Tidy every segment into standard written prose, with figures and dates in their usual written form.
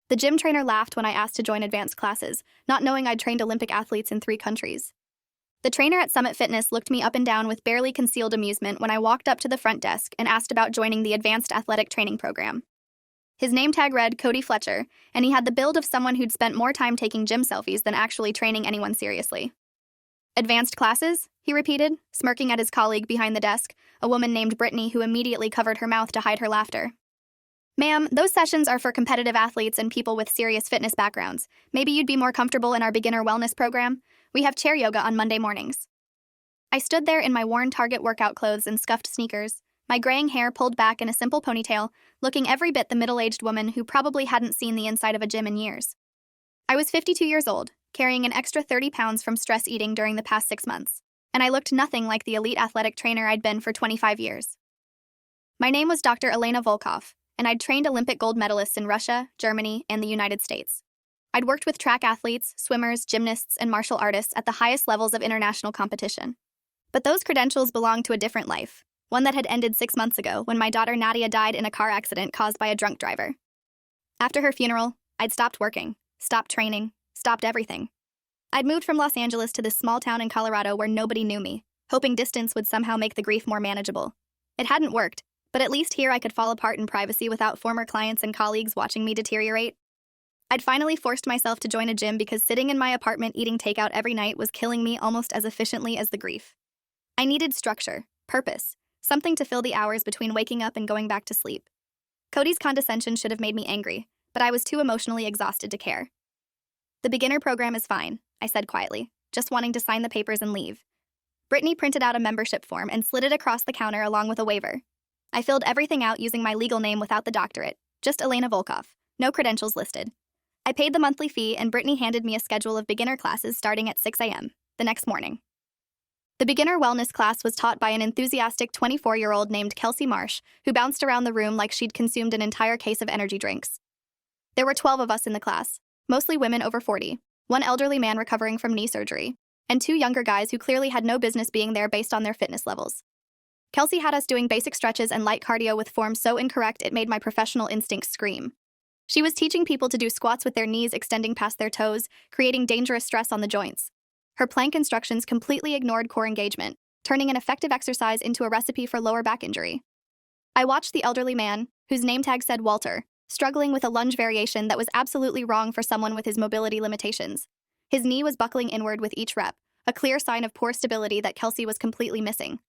The gym trainer laughed when I asked to join advanced classes, not knowing I'd trained Olympic athletes in 3 countries. The trainer at Summit Fitness looked me up and down with barely concealed amusement when I walked up to the front desk and asked about joining the Advanced Athletic Training Program. His name tag read Cody Fletcher, and he had the build of someone who'd spent more time taking gym selfies than actually training anyone seriously. Advanced classes? He repeated, smirking at his colleague behind the desk, a woman named Brittany who immediately covered her mouth to hide her laughter. Ma'am, those sessions are for competitive athletes and people with serious fitness backgrounds. Maybe you'd be more comfortable in our beginner wellness program? We have chair yoga on Monday mornings. I stood there in my worn Target workout clothes and scuffed sneakers, my graying hair pulled back in a simple ponytail, looking every bit the middle-aged woman who probably hadn't seen the inside of a gym in years. I was 52 years old, carrying an extra 30 pounds from stress eating during the past 6 months, and I looked nothing like the elite athletic trainer I'd been for 25 years. My name was Dr. Elena Volkov, and I'd trained Olympic gold medalists in Russia, Germany, and the United States. I'd worked with track athletes, swimmers, gymnasts, and martial artists at the highest levels of international competition. But those credentials belonged to a different life, one that had ended 6 months ago when my daughter Nadia died in a car accident caused by a drunk driver. After her funeral, I'd stopped working, stopped training, stopped everything. I'd moved from Los Angeles to this small town in Colorado where nobody knew me, hoping distance would somehow make the grief more manageable. It hadn't worked, but at least here I could fall apart in privacy without former clients and colleagues watching me deteriorate. I'd finally forced myself to join a gym because sitting in my apartment eating takeout every night was killing me almost as efficiently as the grief. I needed structure, purpose, something to fill the hours between waking up and going back to sleep. Cody's condescension should have made me angry, but I was too emotionally exhausted to care. The beginner program is fine, I said quietly, just wanting to sign the papers and leave. Brittany printed out a membership form and slid it across the counter along with a waiver. I filled everything out using my legal name without the doctorate, just Elena Volkov, no credentials listed. I paid the monthly fee and Brittany handed me a schedule of beginner classes starting at 6 a.m. the next morning. The beginner wellness class was taught by an enthusiastic 24-year-old named Kelsey Marsh, who bounced around the room like she'd consumed an entire case of energy drinks. There were 12 of us in the class, mostly women over 40, one elderly man recovering from knee surgery, and 2 younger guys who clearly had no business being there based on their fitness levels. Kelsey had us doing basic stretches and light cardio with forms so incorrect it made my professional instincts scream. She was teaching people to do squats with their knees extending past their toes, creating dangerous stress on the joints. Her plank instructions completely ignored core engagement, turning an effective exercise into a recipe for lower back injury. I watched the elderly man, whose name tag said Walter, struggling with a lunge variation that was absolutely wrong for someone with his mobility limitations. His knee was buckling inward with each rep, a clear sign of poor stability that Kelsey was completely missing.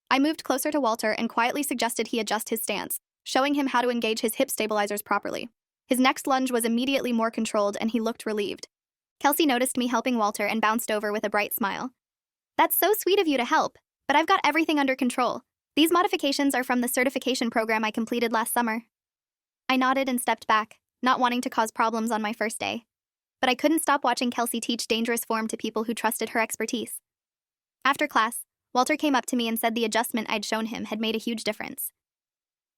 I moved closer to Walter and quietly suggested he adjust his stance, showing him how to engage his hip stabilizers properly. His next lunge was immediately more controlled and he looked relieved. Kelsey noticed me helping Walter and bounced over with a bright smile. "That's so sweet of you to help, but I've got everything under control. These modifications are from the certification program I completed last summer." I nodded and stepped back, not wanting to cause problems on my first day. But I couldn't stop watching Kelsey teach dangerous form to people who trusted her expertise. After class, Walter came up to me and said the adjustment I'd shown him had made a huge difference.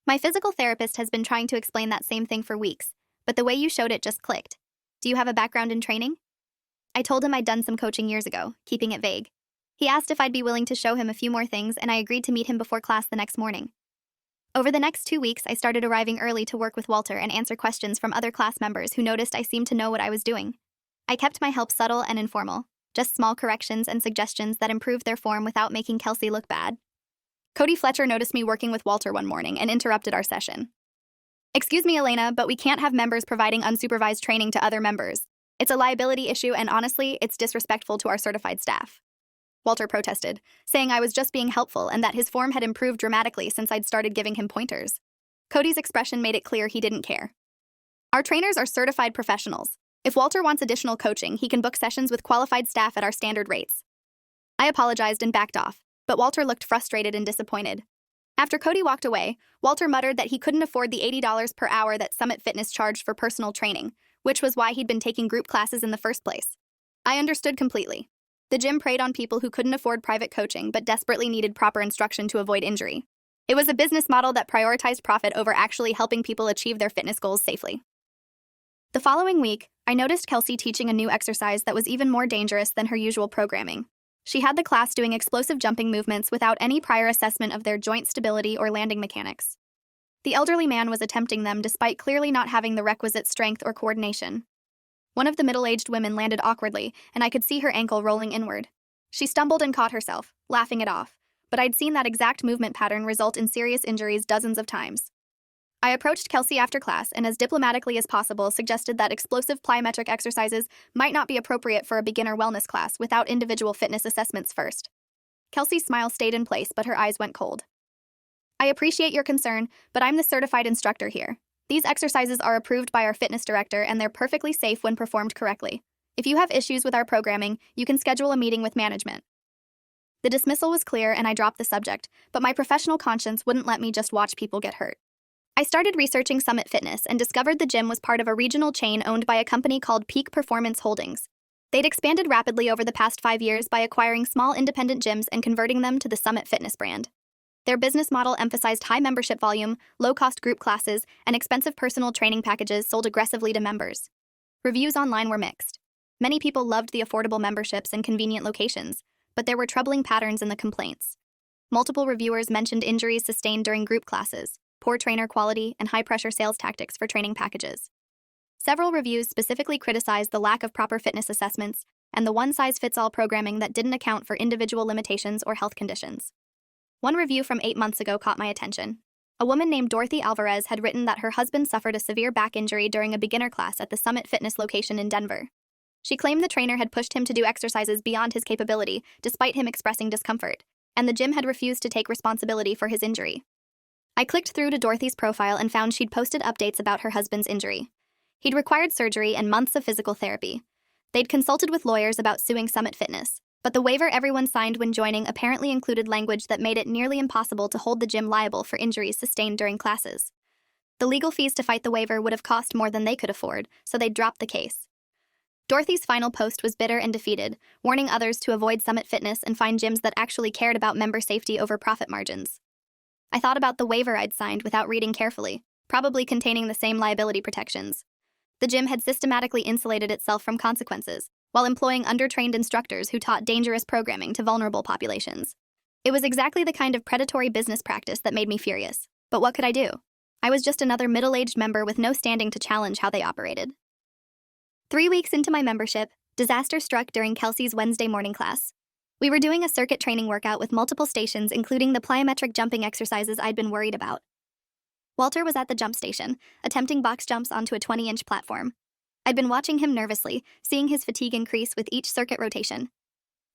"My physical therapist has been trying to explain that same thing for weeks, but the way you showed it just clicked. Do you have a background in training?" I told him I'd done some coaching years ago, keeping it vague. He asked if I'd be willing to show him a few more things, and I agreed to meet him before class the next morning. Over the next 2 weeks, I started arriving early to work with Walter and answer questions from other class members who noticed I seemed to know what I was doing. I kept my help subtle and informal, just small corrections and suggestions that improved their form without making Kelsey look bad. Cody Fletcher noticed me working with Walter one morning and interrupted our session. "Excuse me, Elena, but we can't have members providing unsupervised training to other members. It's a liability issue and honestly, it's disrespectful to our certified staff." Walter protested, saying I was just being helpful and that his form had improved dramatically since I'd started giving him pointers. Cody's expression made it clear he didn't care. "Our trainers are certified professionals. If Walter wants additional coaching, he can book sessions with qualified staff at our standard rates." I apologized and backed off, but Walter looked frustrated and disappointed. After Cody walked away, Walter muttered that he couldn't afford the $80 per hour that Summit Fitness charged for personal training, which was why he'd been taking group classes in the first place. I understood completely. The gym preyed on people who couldn't afford private coaching but desperately needed proper instruction to avoid injury. It was a business model that prioritized profit over actually helping people achieve their fitness goals safely. The following week, I noticed Kelsey teaching a new exercise that was even more dangerous than her usual programming. She had the class doing explosive jumping movements without any prior assessment of their joint stability or landing mechanics. The elderly man was attempting them despite clearly not having the requisite strength or coordination. One of the middle-aged women landed awkwardly, and I could see her ankle rolling inward. She stumbled and caught herself, laughing it off, but I'd seen that exact movement pattern result in serious injuries dozens of times. I approached Kelsey after class and as diplomatically as possible suggested that explosive plyometric exercises might not be appropriate for a beginner wellness class without individual fitness assessments first. Kelsey's smile stayed in place, but her eyes went cold. I appreciate your concern, but I'm the certified instructor here. These exercises are approved by our fitness director and they're perfectly safe when performed correctly. If you have issues with our programming, you can schedule a meeting with management. The dismissal was clear and I dropped the subject, but my professional conscience wouldn't let me just watch people get hurt. I started researching Summit Fitness and discovered the gym was part of a regional chain owned by a company called Peak Performance Holdings. They'd expanded rapidly over the past 5 years by acquiring small independent gyms and converting them to the Summit Fitness brand. Their business model emphasized high membership volume, low-cost group classes, and expensive personal training packages sold aggressively to members. Reviews online were mixed. Many people loved the affordable memberships and convenient locations, but there were troubling patterns in the complaints. Multiple reviewers mentioned injuries sustained during group classes, poor trainer quality, and high-pressure sales tactics for training packages. Several reviews specifically criticized the lack of proper fitness assessments and the one-size-fits-all programming that didn't account for individual limitations or health conditions. One review from 8 months ago caught my attention. A woman named Dorothy Alvarez had written that her husband suffered a severe back injury during a beginner class at the Summit Fitness location in Denver. She claimed the trainer had pushed him to do exercises beyond his capability, despite him expressing discomfort, and the gym had refused to take responsibility for his injury. I clicked through to Dorothy's profile and found she'd posted updates about her husband's injury. He'd required surgery and months of physical therapy. They'd consulted with lawyers about suing Summit Fitness, but the waiver everyone signed when joining apparently included language that made it nearly impossible to hold the gym liable for injuries sustained during classes. The legal fees to fight the waiver would have cost more than they could afford, so they dropped the case. Dorothy's final post was bitter and defeated, warning others to avoid Summit Fitness and find gyms that actually cared about member safety over profit margins. I thought about the waiver I'd signed without reading carefully, probably containing the same liability protections. The gym had systematically insulated itself from consequences, while employing undertrained instructors who taught dangerous programming to vulnerable populations. It was exactly the kind of predatory business practice that made me furious. But what could I do? I was just another middle-aged member with no standing to challenge how they operated. 3 weeks into my membership, disaster struck during Kelsey's Wednesday morning class. We were doing a circuit training workout with multiple stations, including the plyometric jumping exercises I'd been worried about. Walter was at the jump station, attempting box jumps onto a 20-inch platform. I'd been watching him nervously, seeing his fatigue increase with each circuit rotation.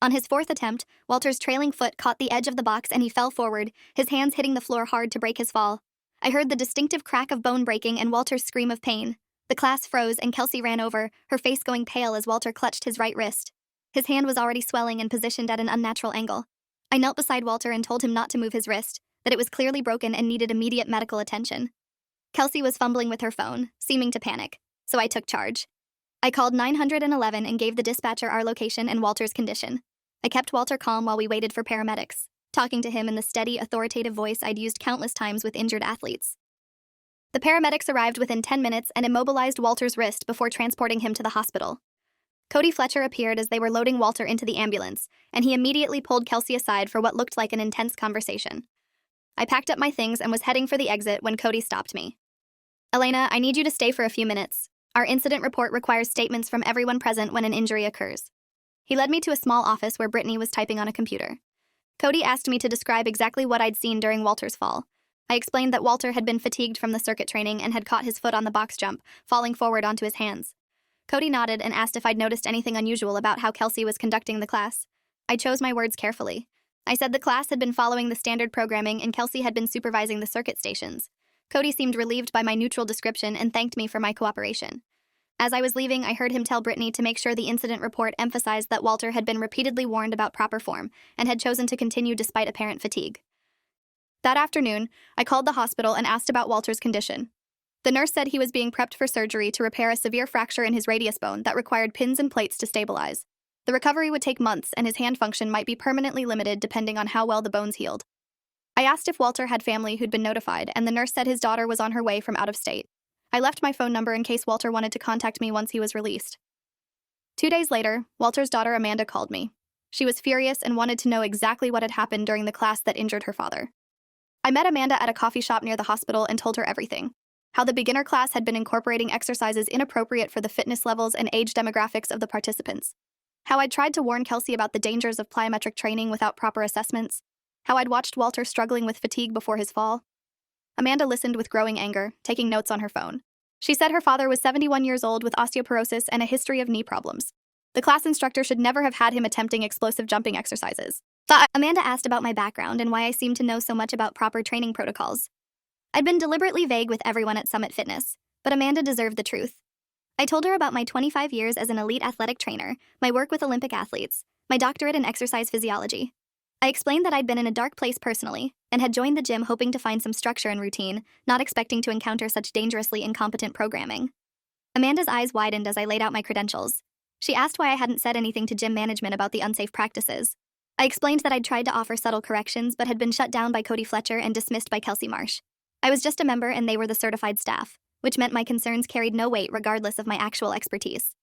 On his 4th attempt, Walter's trailing foot caught the edge of the box and he fell forward, his hands hitting the floor hard to break his fall. I heard the distinctive crack of bone breaking and Walter's scream of pain. The class froze and Kelsey ran over, her face going pale as Walter clutched his right wrist. His hand was already swelling and positioned at an unnatural angle. I knelt beside Walter and told him not to move his wrist, that it was clearly broken and needed immediate medical attention. Kelsey was fumbling with her phone, seeming to panic, so I took charge. I called 911 and gave the dispatcher our location and Walter's condition. I kept Walter calm while we waited for paramedics, talking to him in the steady, authoritative voice I'd used countless times with injured athletes. The paramedics arrived within 10 minutes and immobilized Walter's wrist before transporting him to the hospital. Cody Fletcher appeared as they were loading Walter into the ambulance, and he immediately pulled Kelsey aside for what looked like an intense conversation. I packed up my things and was heading for the exit when Cody stopped me. "Elena, I need you to stay for a few minutes. Our incident report requires statements from everyone present when an injury occurs." He led me to a small office where Brittany was typing on a computer. Cody asked me to describe exactly what I'd seen during Walter's fall. I explained that Walter had been fatigued from the circuit training and had caught his foot on the box jump, falling forward onto his hands. Cody nodded and asked if I'd noticed anything unusual about how Kelsey was conducting the class. I chose my words carefully. I said the class had been following the standard programming and Kelsey had been supervising the circuit stations. Cody seemed relieved by my neutral description and thanked me for my cooperation. As I was leaving, I heard him tell Brittany to make sure the incident report emphasized that Walter had been repeatedly warned about proper form and had chosen to continue despite apparent fatigue. That afternoon, I called the hospital and asked about Walter's condition. The nurse said he was being prepped for surgery to repair a severe fracture in his radius bone that required pins and plates to stabilize. The recovery would take months and his hand function might be permanently limited depending on how well the bones healed. I asked if Walter had family who'd been notified, and the nurse said his daughter was on her way from out of state. I left my phone number in case Walter wanted to contact me once he was released. 2 days later, Walter's daughter Amanda called me. She was furious and wanted to know exactly what had happened during the class that injured her father. I met Amanda at a coffee shop near the hospital and told her everything. How the beginner class had been incorporating exercises inappropriate for the fitness levels and age demographics of the participants. How I'd tried to warn Kelsey about the dangers of plyometric training without proper assessments. How I'd watched Walter struggling with fatigue before his fall. Amanda listened with growing anger, taking notes on her phone. She said her father was 71 years old with osteoporosis and a history of knee problems. The class instructor should never have had him attempting explosive jumping exercises. Amanda asked about my background and why I seemed to know so much about proper training protocols. I'd been deliberately vague with everyone at Summit Fitness, but Amanda deserved the truth. I told her about my 25 years as an elite athletic trainer, my work with Olympic athletes, my doctorate in exercise physiology. I explained that I'd been in a dark place personally and had joined the gym hoping to find some structure and routine, not expecting to encounter such dangerously incompetent programming. Amanda's eyes widened as I laid out my credentials. She asked why I hadn't said anything to gym management about the unsafe practices. I explained that I'd tried to offer subtle corrections but had been shut down by Cody Fletcher and dismissed by Kelsey Marsh. I was just a member and they were the certified staff, which meant my concerns carried no weight regardless of my actual expertise.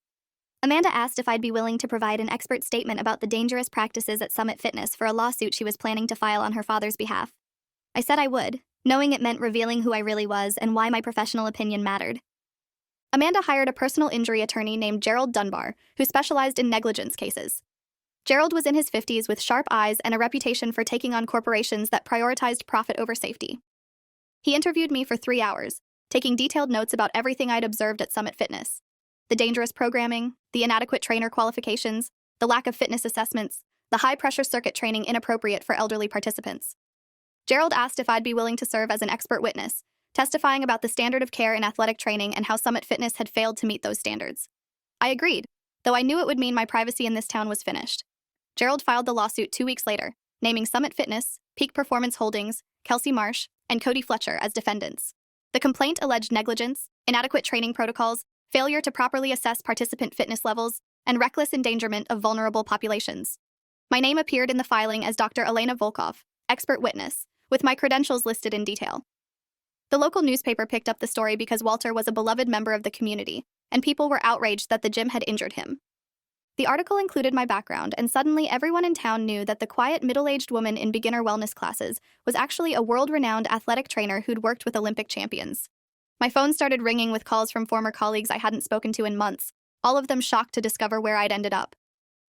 Amanda asked if I'd be willing to provide an expert statement about the dangerous practices at Summit Fitness for a lawsuit she was planning to file on her father's behalf. I said I would, knowing it meant revealing who I really was and why my professional opinion mattered. Amanda hired a personal injury attorney named Gerald Dunbar, who specialized in negligence cases. Gerald was in his 50s with sharp eyes and a reputation for taking on corporations that prioritized profit over safety. He interviewed me for 3 hours, taking detailed notes about everything I'd observed at Summit Fitness. The dangerous programming, the inadequate trainer qualifications, the lack of fitness assessments, the high-pressure circuit training inappropriate for elderly participants. Gerald asked if I'd be willing to serve as an expert witness, testifying about the standard of care in athletic training and how Summit Fitness had failed to meet those standards. I agreed, though I knew it would mean my privacy in this town was finished. Gerald filed the lawsuit 2 weeks later, naming Summit Fitness, Peak Performance Holdings, Kelsey Marsh, and Cody Fletcher as defendants. The complaint alleged negligence, inadequate training protocols, failure to properly assess participant fitness levels, and reckless endangerment of vulnerable populations. My name appeared in the filing as Dr. Elena Volkov, expert witness, with my credentials listed in detail. The local newspaper picked up the story because Walter was a beloved member of the community, and people were outraged that the gym had injured him. The article included my background, and suddenly everyone in town knew that the quiet middle-aged woman in beginner wellness classes was actually a world-renowned athletic trainer who'd worked with Olympic champions. My phone started ringing with calls from former colleagues I hadn't spoken to in months, all of them shocked to discover where I'd ended up.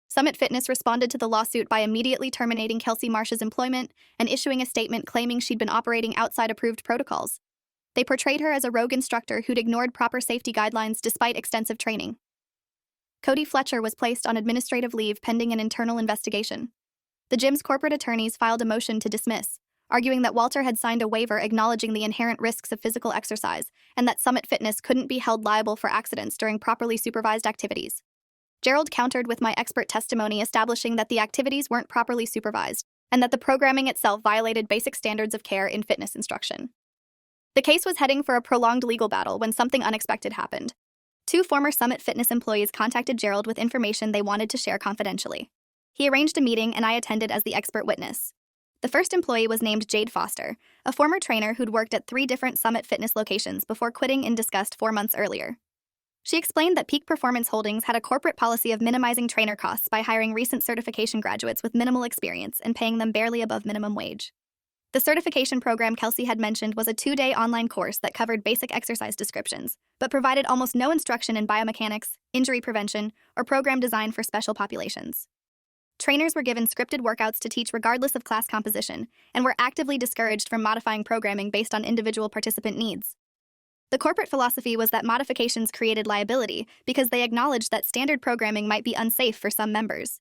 Summit Fitness responded to the lawsuit by immediately terminating Kelsey Marsh's employment and issuing a statement claiming she'd been operating outside approved protocols. They portrayed her as a rogue instructor who'd ignored proper safety guidelines despite extensive training. Cody Fletcher was placed on administrative leave pending an internal investigation. The gym's corporate attorneys filed a motion to dismiss, arguing that Walter had signed a waiver acknowledging the inherent risks of physical exercise and that Summit Fitness couldn't be held liable for accidents during properly supervised activities. Gerald countered with my expert testimony establishing that the activities weren't properly supervised and that the programming itself violated basic standards of care in fitness instruction. The case was heading for a prolonged legal battle when something unexpected happened. 2 former Summit Fitness employees contacted Gerald with information they wanted to share confidentially. He arranged a meeting and I attended as the expert witness. The first employee was named Jade Foster, a former trainer who'd worked at 3 different Summit Fitness locations before quitting in disgust 4 months earlier. She explained that Peak Performance Holdings had a corporate policy of minimizing trainer costs by hiring recent certification graduates with minimal experience and paying them barely above minimum wage. The certification program Kelsey had mentioned was a 2-day online course that covered basic exercise descriptions, but provided almost no instruction in biomechanics, injury prevention, or program design for special populations. Trainers were given scripted workouts to teach regardless of class composition, and were actively discouraged from modifying programming based on individual participant needs. The corporate philosophy was that modifications created liability because they acknowledged that standard programming might be unsafe for some members.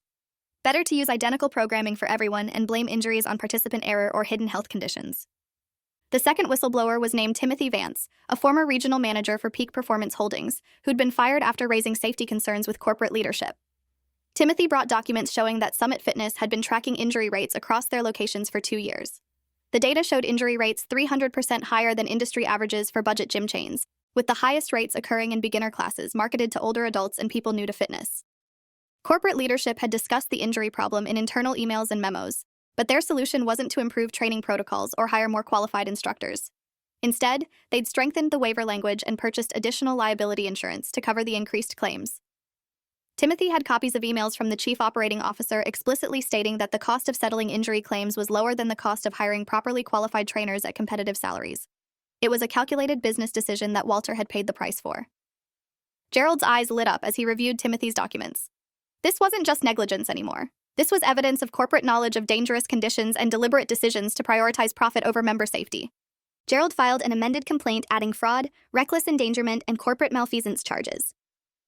Better to use identical programming for everyone and blame injuries on participant error or hidden health conditions. The second whistleblower was named Timothy Vance, a former regional manager for Peak Performance Holdings, who'd been fired after raising safety concerns with corporate leadership. Timothy brought documents showing that Summit Fitness had been tracking injury rates across their locations for 2 years. The data showed injury rates 300% higher than industry averages for budget gym chains, with the highest rates occurring in beginner classes marketed to older adults and people new to fitness. Corporate leadership had discussed the injury problem in internal emails and memos, but their solution wasn't to improve training protocols or hire more qualified instructors. Instead, they'd strengthened the waiver language and purchased additional liability insurance to cover the increased claims. Timothy had copies of emails from the chief operating officer explicitly stating that the cost of settling injury claims was lower than the cost of hiring properly qualified trainers at competitive salaries. It was a calculated business decision that Walter had paid the price for. Gerald's eyes lit up as he reviewed Timothy's documents. This wasn't just negligence anymore. This was evidence of corporate knowledge of dangerous conditions and deliberate decisions to prioritize profit over member safety. Gerald filed an amended complaint adding fraud, reckless endangerment, and corporate malfeasance charges.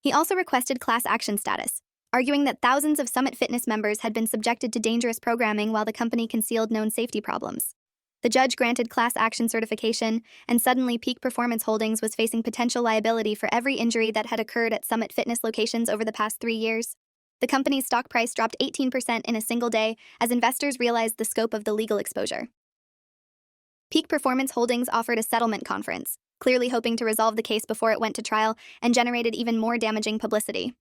He also requested class action status, arguing that thousands of Summit Fitness members had been subjected to dangerous programming while the company concealed known safety problems. The judge granted class action certification, and suddenly Peak Performance Holdings was facing potential liability for every injury that had occurred at Summit Fitness locations over the past 3 years. The company's stock price dropped 18% in a single day as investors realized the scope of the legal exposure. Peak Performance Holdings offered a settlement conference, clearly hoping to resolve the case before it went to trial, and generated even more damaging publicity.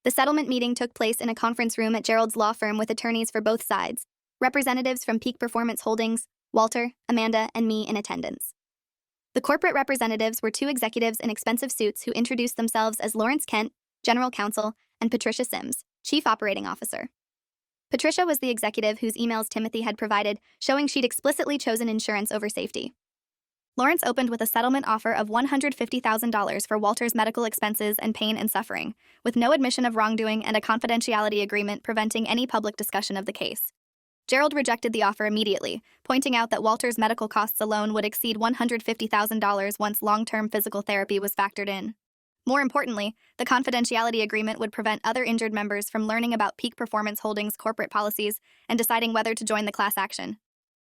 The settlement meeting took place in a conference room at Gerald's law firm with attorneys for both sides, representatives from Peak Performance Holdings, Walter, Amanda, and me in attendance. The corporate representatives were 2 executives in expensive suits who introduced themselves as Lawrence Kent, General Counsel, and Patricia Sims, Chief Operating Officer. Patricia was the executive whose emails Timothy had provided, showing she'd explicitly chosen insurance over safety. Lawrence opened with a settlement offer of $150,000 for Walter's medical expenses and pain and suffering, with no admission of wrongdoing and a confidentiality agreement preventing any public discussion of the case. Gerald rejected the offer immediately, pointing out that Walter's medical costs alone would exceed $150,000 once long-term physical therapy was factored in. More importantly, the confidentiality agreement would prevent other injured members from learning about Peak Performance Holdings' corporate policies and deciding whether to join the class action.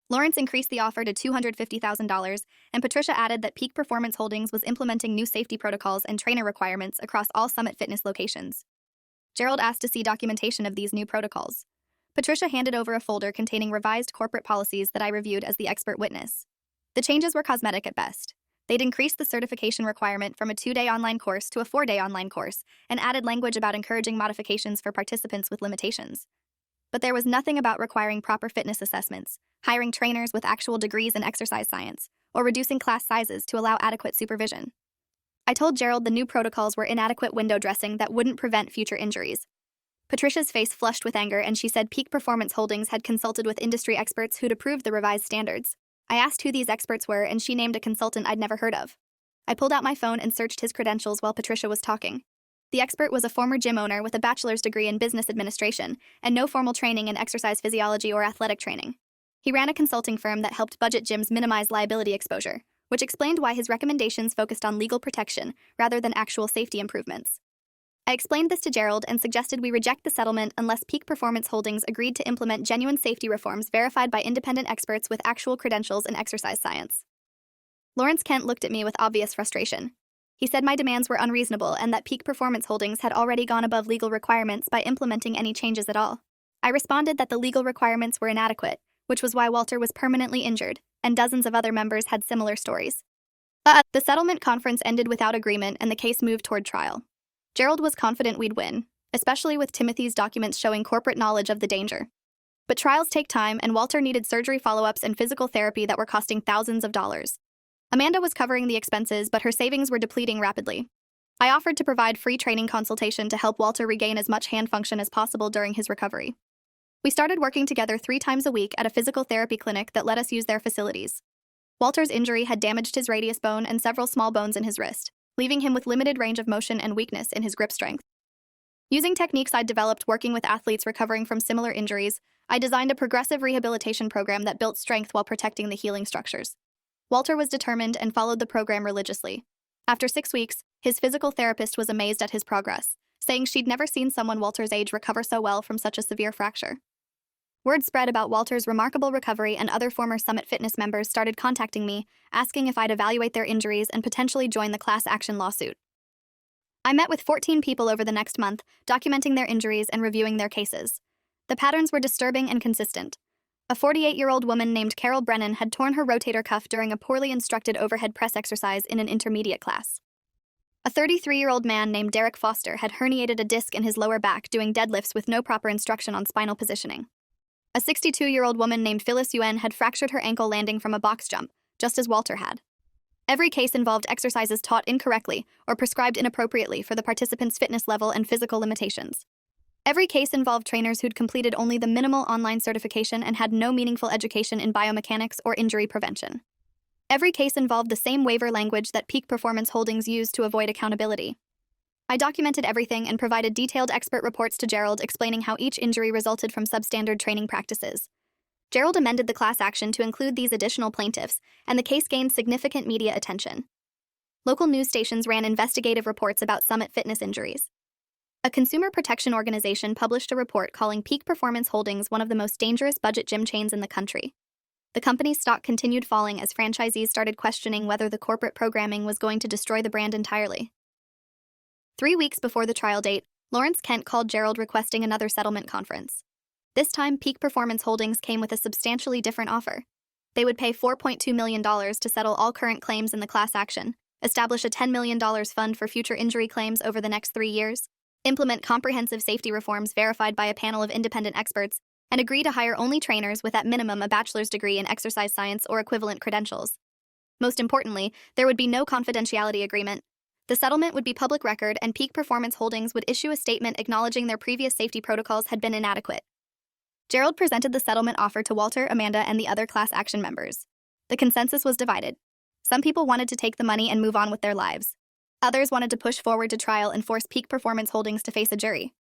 Lawrence increased the offer to $250,000, and Patricia added that Peak Performance Holdings was implementing new safety protocols and trainer requirements across all Summit Fitness locations. Gerald asked to see documentation of these new protocols. Patricia handed over a folder containing revised corporate policies that I reviewed as the expert witness. The changes were cosmetic at best. They'd increased the certification requirement from a 2-day online course to a 4-day online course, and added language about encouraging modifications for participants with limitations. But there was nothing about requiring proper fitness assessments, hiring trainers with actual degrees in exercise science, or reducing class sizes to allow adequate supervision. I told Gerald the new protocols were inadequate window dressing that wouldn't prevent future injuries. Patricia's face flushed with anger, and she said Peak Performance Holdings had consulted with industry experts who'd approved the revised standards. I asked who these experts were, and she named a consultant I'd never heard of. I pulled out my phone and searched his credentials while Patricia was talking. The expert was a former gym owner with a bachelor's degree in business administration and no formal training in exercise physiology or athletic training. He ran a consulting firm that helped budget gyms minimize liability exposure, which explained why his recommendations focused on legal protection rather than actual safety improvements. I explained this to Gerald and suggested we reject the settlement unless Peak Performance Holdings agreed to implement genuine safety reforms verified by independent experts with actual credentials in exercise science. Lawrence Kent looked at me with obvious frustration. He said my demands were unreasonable and that Peak Performance Holdings had already gone above legal requirements by implementing any changes at all. I responded that the legal requirements were inadequate, which was why Walter was permanently injured, and dozens of other members had similar stories. The settlement conference ended without agreement and the case moved toward trial. Gerald was confident we'd win, especially with Timothy's documents showing corporate knowledge of the danger. But trials take time, and Walter needed surgery follow-ups and physical therapy that were costing thousands of dollars. Amanda was covering the expenses, but her savings were depleting rapidly. I offered to provide free training consultation to help Walter regain as much hand function as possible during his recovery. We started working together 3 times a week at a physical therapy clinic that let us use their facilities. Walter's injury had damaged his radius bone and several small bones in his wrist, leaving him with limited range of motion and weakness in his grip strength. Using techniques I'd developed working with athletes recovering from similar injuries, I designed a progressive rehabilitation program that built strength while protecting the healing structures. Walter was determined and followed the program religiously. After 6 weeks, his physical therapist was amazed at his progress, saying she'd never seen someone Walter's age recover so well from such a severe fracture. Word spread about Walter's remarkable recovery, and other former Summit Fitness members started contacting me, asking if I'd evaluate their injuries and potentially join the class action lawsuit. I met with 14 people over the next month, documenting their injuries and reviewing their cases. The patterns were disturbing and consistent. A 48-year-old woman named Carol Brennan had torn her rotator cuff during a poorly instructed overhead press exercise in an intermediate class. A 33-year-old man named Derek Foster had herniated a disc in his lower back doing deadlifts with no proper instruction on spinal positioning. A 62-year-old woman named Phyllis Yuen had fractured her ankle landing from a box jump, just as Walter had. Every case involved exercises taught incorrectly or prescribed inappropriately for the participant's fitness level and physical limitations. Every case involved trainers who'd completed only the minimal online certification and had no meaningful education in biomechanics or injury prevention. Every case involved the same waiver language that Peak Performance Holdings used to avoid accountability. I documented everything and provided detailed expert reports to Gerald explaining how each injury resulted from substandard training practices. Gerald amended the class action to include these additional plaintiffs, and the case gained significant media attention. Local news stations ran investigative reports about Summit Fitness injuries. A consumer protection organization published a report calling Peak Performance Holdings one of the most dangerous budget gym chains in the country. The company's stock continued falling as franchisees started questioning whether the corporate programming was going to destroy the brand entirely. 3 weeks before the trial date, Lawrence Kent called Gerald requesting another settlement conference. This time, Peak Performance Holdings came with a substantially different offer. They would pay $4.2 million to settle all current claims in the class action, establish a $10 million fund for future injury claims over the next 3 years, implement comprehensive safety reforms verified by a panel of independent experts, and agree to hire only trainers with at minimum a bachelor's degree in exercise science or equivalent credentials. Most importantly, there would be no confidentiality agreement. The settlement would be public record, and Peak Performance Holdings would issue a statement acknowledging their previous safety protocols had been inadequate. Gerald presented the settlement offer to Walter, Amanda, and the other class action members. The consensus was divided. Some people wanted to take the money and move on with their lives. Others wanted to push forward to trial and force Peak Performance Holdings to face a jury.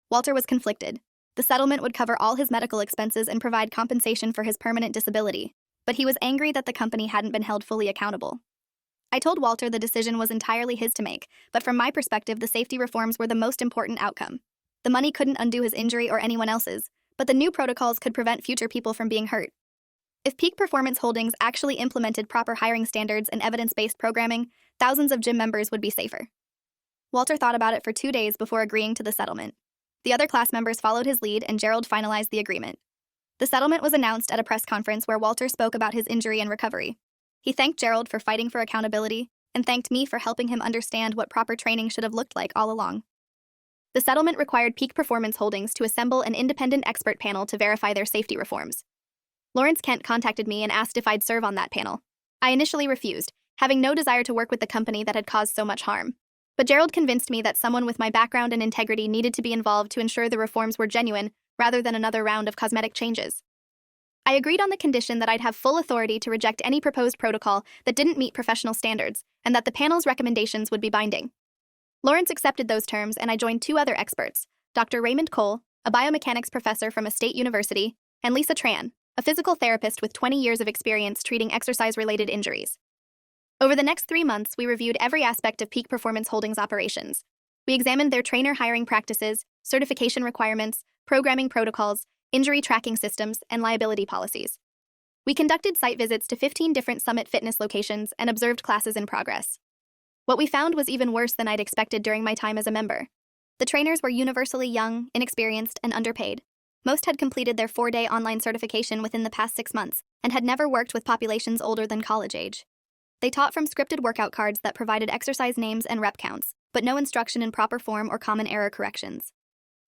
Walter was conflicted. The settlement would cover all his medical expenses and provide compensation for his permanent disability, but he was angry that the company hadn't been held fully accountable. I told Walter the decision was entirely his to make, but from my perspective, the safety reforms were the most important outcome. The money couldn't undo his injury or anyone else's, but the new protocols could prevent future people from being hurt. If Peak Performance Holdings actually implemented proper hiring standards and evidence-based programming, thousands of gym members would be safer. Walter thought about it for 2 days before agreeing to the settlement. The other class members followed his lead, and Gerald finalized the agreement. The settlement was announced at a press conference where Walter spoke about his injury and recovery. He thanked Gerald for fighting for accountability and thanked me for helping him understand what proper training should have looked like all along. The settlement required Peak Performance Holdings to assemble an independent expert panel to verify their safety reforms. Lawrence Kent contacted me and asked if I'd serve on that panel. I initially refused, having no desire to work with the company that had caused so much harm. But Gerald convinced me that someone with my background and integrity needed to be involved to ensure the reforms were genuine, rather than another round of cosmetic changes. I agreed on the condition that I'd have full authority to reject any proposed protocol that didn't meet professional standards, and that the panel's recommendations would be binding. Lawrence accepted those terms, and I joined 2 other experts, Dr. Raymond Cole, a biomechanics professor from a state university, and Lisa Tran, a physical therapist with 20 years of experience treating exercise-related injuries. Over the next 3 months, we reviewed every aspect of Peak Performance Holdings operations. We examined their trainer hiring practices, certification requirements, programming protocols, injury tracking systems, and liability policies. We conducted site visits to 15 different Summit Fitness locations and observed classes in progress. What we found was even worse than I'd expected during my time as a member. The trainers were universally young, inexperienced, and underpaid. Most had completed their 4-day online certification within the past 6 months and had never worked with populations older than college age. They taught from scripted workout cards that provided exercise names and rep counts, but no instruction in proper form or common error corrections.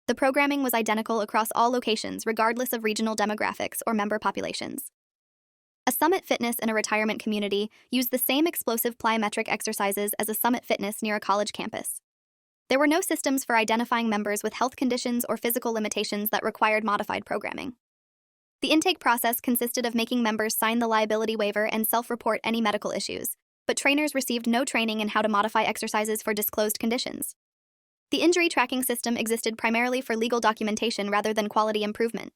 The programming was identical across all locations, regardless of regional demographics or member populations. A Summit Fitness in a retirement community used the same explosive plyometric exercises as a Summit Fitness near a college campus. There were no systems for identifying members with health conditions or physical limitations that required modified programming. The intake process consisted of making members sign the liability waiver and self-report any medical issues, but trainers received no training in how to modify exercises for disclosed conditions. The injury tracking system existed primarily for legal documentation rather than quality improvement.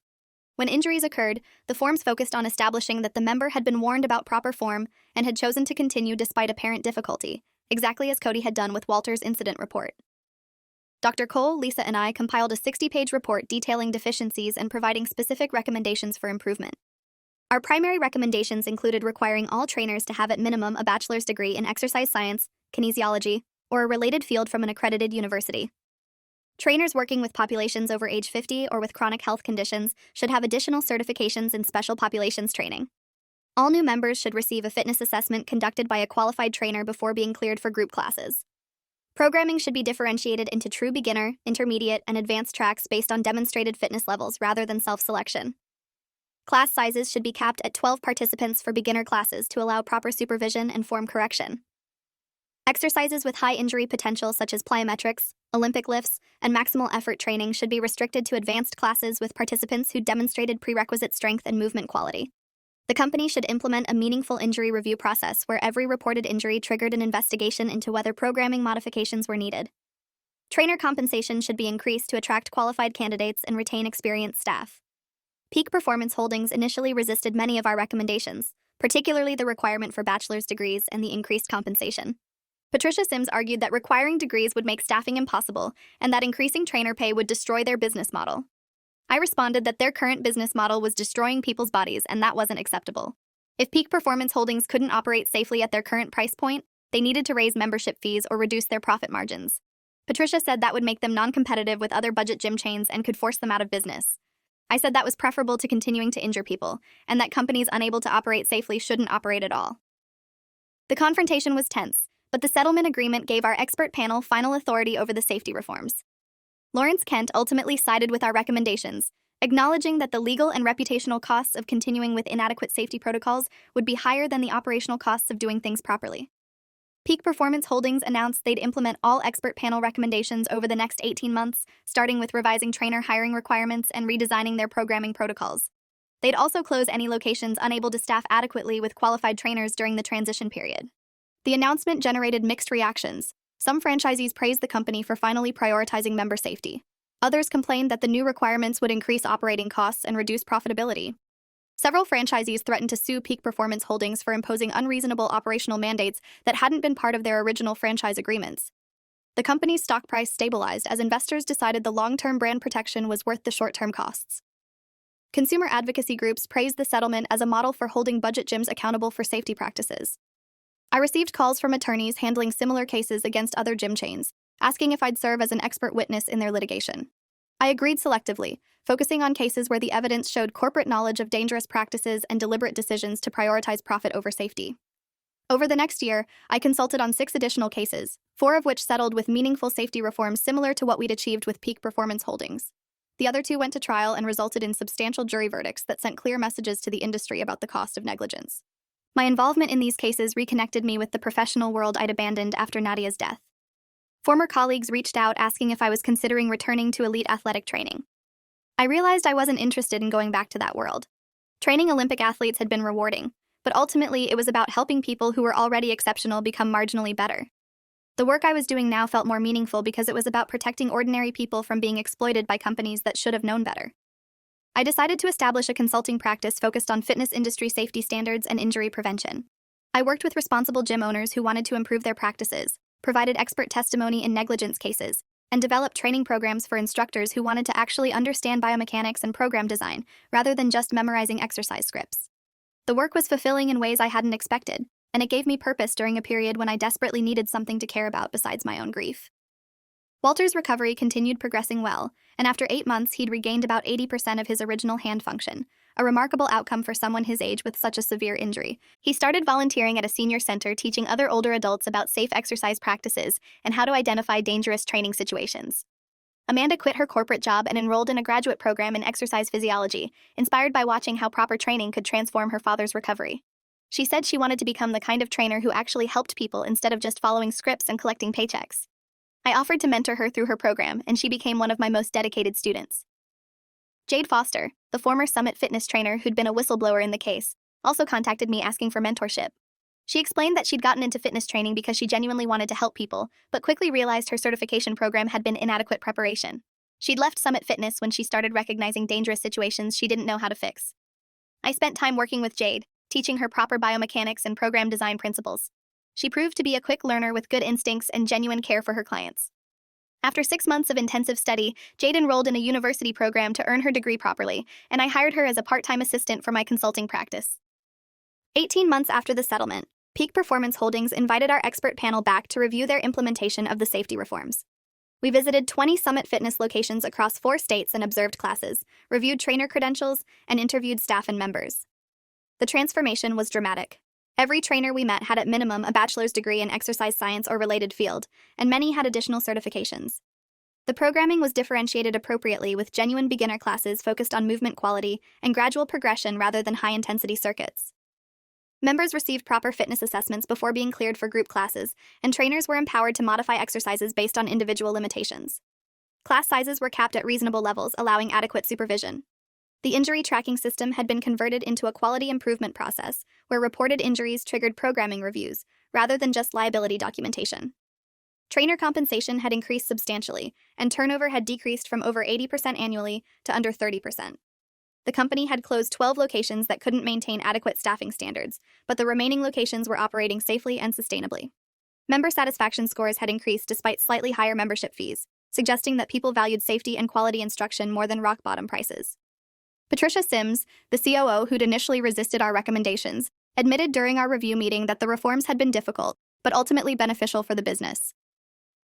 When injuries occurred, the forms focused on establishing that the member had been warned about proper form and had chosen to continue despite apparent difficulty, exactly as Cody had done with Walter's incident report. Dr. Cole, Lisa, and I compiled a 60-page report detailing deficiencies and providing specific recommendations for improvement. Our primary recommendations included requiring all trainers to have at minimum a bachelor's degree in exercise science, kinesiology, or a related field from an accredited university. Trainers working with populations over age 50 or with chronic health conditions should have additional certifications in special populations training. All new members should receive a fitness assessment conducted by a qualified trainer before being cleared for group classes. Programming should be differentiated into true beginner, intermediate, and advanced tracks based on demonstrated fitness levels rather than self-selection. Class sizes should be capped at 12 participants for beginner classes to allow proper supervision and form correction. Exercises with high injury potential such as plyometrics, Olympic lifts, and maximal effort training should be restricted to advanced classes with participants who demonstrated prerequisite strength and movement quality. The company should implement a meaningful injury review process where every reported injury triggered an investigation into whether programming modifications were needed. Trainer compensation should be increased to attract qualified candidates and retain experienced staff. Peak Performance Holdings initially resisted many of our recommendations, particularly the requirement for bachelor's degrees and the increased compensation. Patricia Sims argued that requiring degrees would make staffing impossible and that increasing trainer pay would destroy their business model. I responded that their current business model was destroying people's bodies and that wasn't acceptable. If Peak Performance Holdings couldn't operate safely at their current price point, they needed to raise membership fees or reduce their profit margins. Patricia said that would make them non-competitive with other budget gym chains and could force them out of business. I said that was preferable to continuing to injure people, and that companies unable to operate safely shouldn't operate at all. The confrontation was tense, but the settlement agreement gave our expert panel final authority over the safety reforms. Lawrence Kent ultimately sided with our recommendations, acknowledging that the legal and reputational costs of continuing with inadequate safety protocols would be higher than the operational costs of doing things properly. Peak Performance Holdings announced they'd implement all expert panel recommendations over the next 18 months, starting with revising trainer hiring requirements and redesigning their programming protocols. They'd also close any locations unable to staff adequately with qualified trainers during the transition period. The announcement generated mixed reactions. Some franchisees praised the company for finally prioritizing member safety. Others complained that the new requirements would increase operating costs and reduce profitability. Several franchisees threatened to sue Peak Performance Holdings for imposing unreasonable operational mandates that hadn't been part of their original franchise agreements. The company's stock price stabilized as investors decided the long-term brand protection was worth the short-term costs. Consumer advocacy groups praised the settlement as a model for holding budget gyms accountable for safety practices. I received calls from attorneys handling similar cases against other gym chains, asking if I'd serve as an expert witness in their litigation. I agreed selectively, focusing on cases where the evidence showed corporate knowledge of dangerous practices and deliberate decisions to prioritize profit over safety. Over the next year, I consulted on 6 additional cases, 4 of which settled with meaningful safety reforms similar to what we'd achieved with Peak Performance Holdings. The other 2 went to trial and resulted in substantial jury verdicts that sent clear messages to the industry about the cost of negligence. My involvement in these cases reconnected me with the professional world I'd abandoned after Nadia's death. Former colleagues reached out asking if I was considering returning to elite athletic training. I realized I wasn't interested in going back to that world. Training Olympic athletes had been rewarding, but ultimately it was about helping people who were already exceptional become marginally better. The work I was doing now felt more meaningful because it was about protecting ordinary people from being exploited by companies that should have known better. I decided to establish a consulting practice focused on fitness industry safety standards and injury prevention. I worked with responsible gym owners who wanted to improve their practices, provided expert testimony in negligence cases, and developed training programs for instructors who wanted to actually understand biomechanics and program design, rather than just memorizing exercise scripts. The work was fulfilling in ways I hadn't expected, and it gave me purpose during a period when I desperately needed something to care about besides my own grief. Walter's recovery continued progressing well, and after 8 months he'd regained about 80% of his original hand function, a remarkable outcome for someone his age with such a severe injury. He started volunteering at a senior center teaching other older adults about safe exercise practices and how to identify dangerous training situations. Amanda quit her corporate job and enrolled in a graduate program in exercise physiology, inspired by watching how proper training could transform her father's recovery. She said she wanted to become the kind of trainer who actually helped people instead of just following scripts and collecting paychecks. I offered to mentor her through her program, and she became one of my most dedicated students. Jade Foster, the former Summit Fitness trainer who'd been a whistleblower in the case, also contacted me asking for mentorship. She explained that she'd gotten into fitness training because she genuinely wanted to help people, but quickly realized her certification program had been inadequate preparation. She'd left Summit Fitness when she started recognizing dangerous situations she didn't know how to fix. I spent time working with Jade, teaching her proper biomechanics and program design principles. She proved to be a quick learner with good instincts and genuine care for her clients. After 6 months of intensive study, Jade enrolled in a university program to earn her degree properly, and I hired her as a part-time assistant for my consulting practice. 18 months after the settlement, Peak Performance Holdings invited our expert panel back to review their implementation of the safety reforms. We visited 20 Summit Fitness locations across 4 states and observed classes, reviewed trainer credentials, and interviewed staff and members. The transformation was dramatic. Every trainer we met had at minimum a bachelor's degree in exercise science or related field, and many had additional certifications. The programming was differentiated appropriately with genuine beginner classes focused on movement quality and gradual progression rather than high-intensity circuits. Members received proper fitness assessments before being cleared for group classes, and trainers were empowered to modify exercises based on individual limitations. Class sizes were capped at reasonable levels, allowing adequate supervision. The injury tracking system had been converted into a quality improvement process, where reported injuries triggered programming reviews, rather than just liability documentation. Trainer compensation had increased substantially, and turnover had decreased from over 80% annually to under 30%. The company had closed 12 locations that couldn't maintain adequate staffing standards, but the remaining locations were operating safely and sustainably. Member satisfaction scores had increased despite slightly higher membership fees, suggesting that people valued safety and quality instruction more than rock-bottom prices. Patricia Sims, the COO who'd initially resisted our recommendations, admitted during our review meeting that the reforms had been difficult, but ultimately beneficial for the business.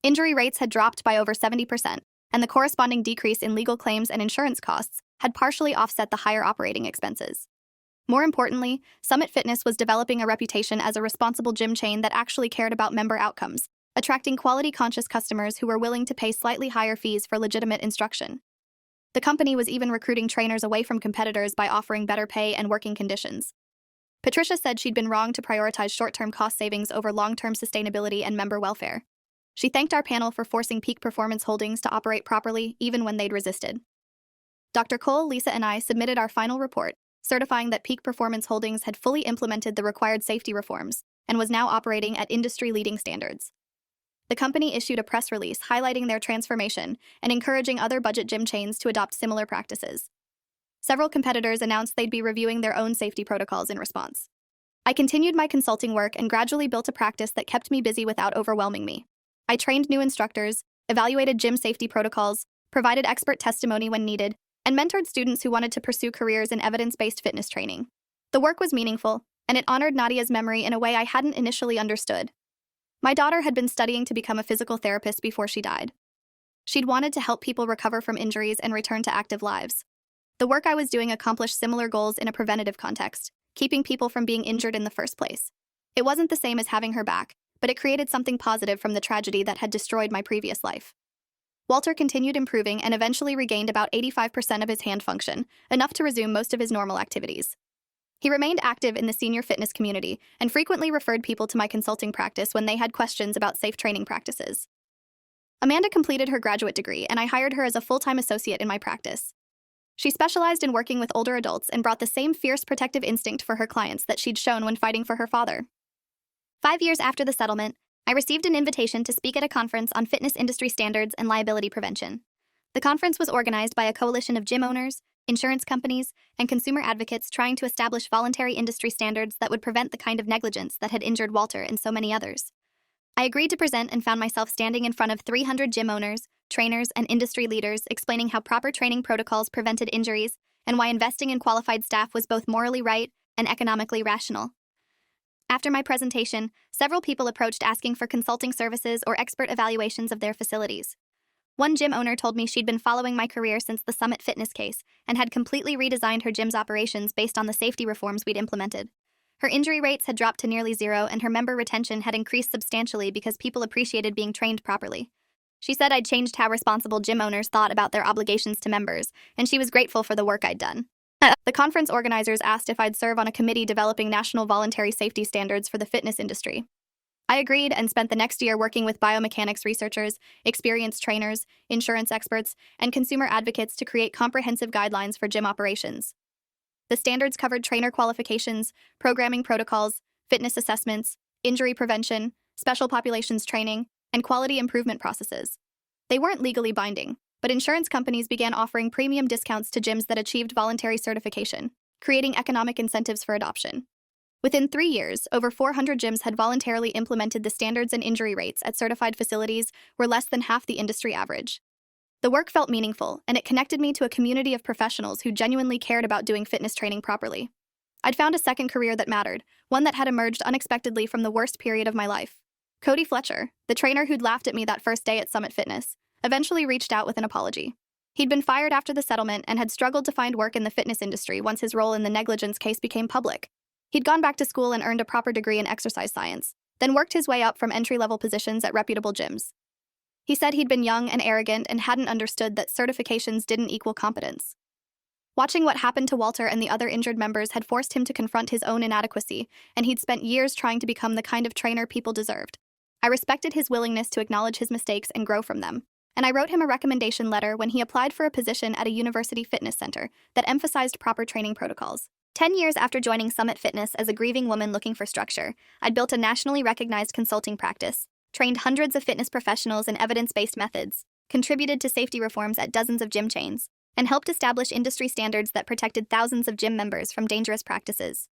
Injury rates had dropped by over 70%, and the corresponding decrease in legal claims and insurance costs had partially offset the higher operating expenses. More importantly, Summit Fitness was developing a reputation as a responsible gym chain that actually cared about member outcomes, attracting quality-conscious customers who were willing to pay slightly higher fees for legitimate instruction. The company was even recruiting trainers away from competitors by offering better pay and working conditions. Patricia said she'd been wrong to prioritize short-term cost savings over long-term sustainability and member welfare. She thanked our panel for forcing Peak Performance Holdings to operate properly even when they'd resisted. Dr. Cole, Lisa, and I submitted our final report, certifying that Peak Performance Holdings had fully implemented the required safety reforms and was now operating at industry-leading standards. The company issued a press release highlighting their transformation and encouraging other budget gym chains to adopt similar practices. Several competitors announced they'd be reviewing their own safety protocols in response. I continued my consulting work and gradually built a practice that kept me busy without overwhelming me. I trained new instructors, evaluated gym safety protocols, provided expert testimony when needed, and mentored students who wanted to pursue careers in evidence-based fitness training. The work was meaningful, and it honored Nadia's memory in a way I hadn't initially understood. My daughter had been studying to become a physical therapist before she died. She'd wanted to help people recover from injuries and return to active lives. The work I was doing accomplished similar goals in a preventative context, keeping people from being injured in the first place. It wasn't the same as having her back, but it created something positive from the tragedy that had destroyed my previous life. Walter continued improving and eventually regained about 85% of his hand function, enough to resume most of his normal activities. He remained active in the senior fitness community and frequently referred people to my consulting practice when they had questions about safe training practices. Amanda completed her graduate degree, and I hired her as a full-time associate in my practice. She specialized in working with older adults and brought the same fierce protective instinct for her clients that she'd shown when fighting for her father. 5 years after the settlement, I received an invitation to speak at a conference on fitness industry standards and liability prevention. The conference was organized by a coalition of gym owners, insurance companies, and consumer advocates trying to establish voluntary industry standards that would prevent the kind of negligence that had injured Walter and so many others. I agreed to present and found myself standing in front of 300 gym owners, trainers, and industry leaders explaining how proper training protocols prevented injuries and why investing in qualified staff was both morally right and economically rational. After my presentation, several people approached asking for consulting services or expert evaluations of their facilities. One gym owner told me she'd been following my career since the Summit Fitness case and had completely redesigned her gym's operations based on the safety reforms we'd implemented. Her injury rates had dropped to nearly zero, and her member retention had increased substantially because people appreciated being trained properly. She said I'd changed how responsible gym owners thought about their obligations to members, and she was grateful for the work I'd done. The conference organizers asked if I'd serve on a committee developing national voluntary safety standards for the fitness industry. I agreed and spent the next year working with biomechanics researchers, experienced trainers, insurance experts, and consumer advocates to create comprehensive guidelines for gym operations. The standards covered trainer qualifications, programming protocols, fitness assessments, injury prevention, special populations training, and quality improvement processes. They weren't legally binding, but insurance companies began offering premium discounts to gyms that achieved voluntary certification, creating economic incentives for adoption. Within 3 years, over 400 gyms had voluntarily implemented the standards, and injury rates at certified facilities were less than half the industry average. The work felt meaningful, and it connected me to a community of professionals who genuinely cared about doing fitness training properly. I'd found a second career that mattered, one that had emerged unexpectedly from the worst period of my life. Cody Fletcher, the trainer who'd laughed at me that first day at Summit Fitness, eventually reached out with an apology. He'd been fired after the settlement and had struggled to find work in the fitness industry once his role in the negligence case became public. He'd gone back to school and earned a proper degree in exercise science, then worked his way up from entry-level positions at reputable gyms. He said he'd been young and arrogant and hadn't understood that certifications didn't equal competence. Watching what happened to Walter and the other injured members had forced him to confront his own inadequacy, and he'd spent years trying to become the kind of trainer people deserved. I respected his willingness to acknowledge his mistakes and grow from them, and I wrote him a recommendation letter when he applied for a position at a university fitness center that emphasized proper training protocols. 10 years after joining Summit Fitness as a grieving woman looking for structure, I'd built a nationally recognized consulting practice, trained hundreds of fitness professionals in evidence-based methods, contributed to safety reforms at dozens of gym chains, and helped establish industry standards that protected thousands of gym members from dangerous practices.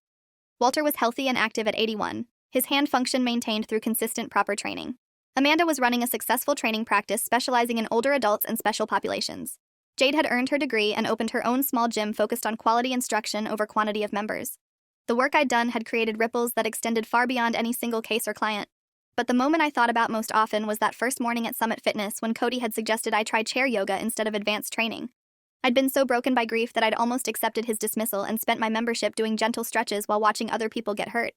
Walter was healthy and active at 81, his hand function maintained through consistent proper training. Amanda was running a successful training practice specializing in older adults and special populations. Jade had earned her degree and opened her own small gym focused on quality instruction over quantity of members. The work I'd done had created ripples that extended far beyond any single case or client. But the moment I thought about most often was that first morning at Summit Fitness when Cody had suggested I try chair yoga instead of advanced training. I'd been so broken by grief that I'd almost accepted his dismissal and spent my membership doing gentle stretches while watching other people get hurt.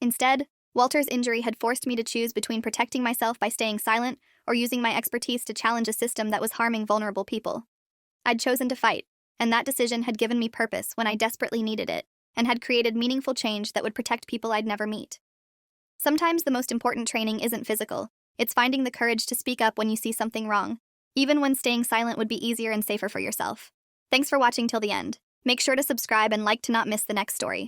Instead, Walter's injury had forced me to choose between protecting myself by staying silent or using my expertise to challenge a system that was harming vulnerable people. I'd chosen to fight, and that decision had given me purpose when I desperately needed it, and had created meaningful change that would protect people I'd never meet. Sometimes the most important training isn't physical, it's finding the courage to speak up when you see something wrong, even when staying silent would be easier and safer for yourself. Thanks for watching till the end. Make sure to subscribe and like to not miss the next story.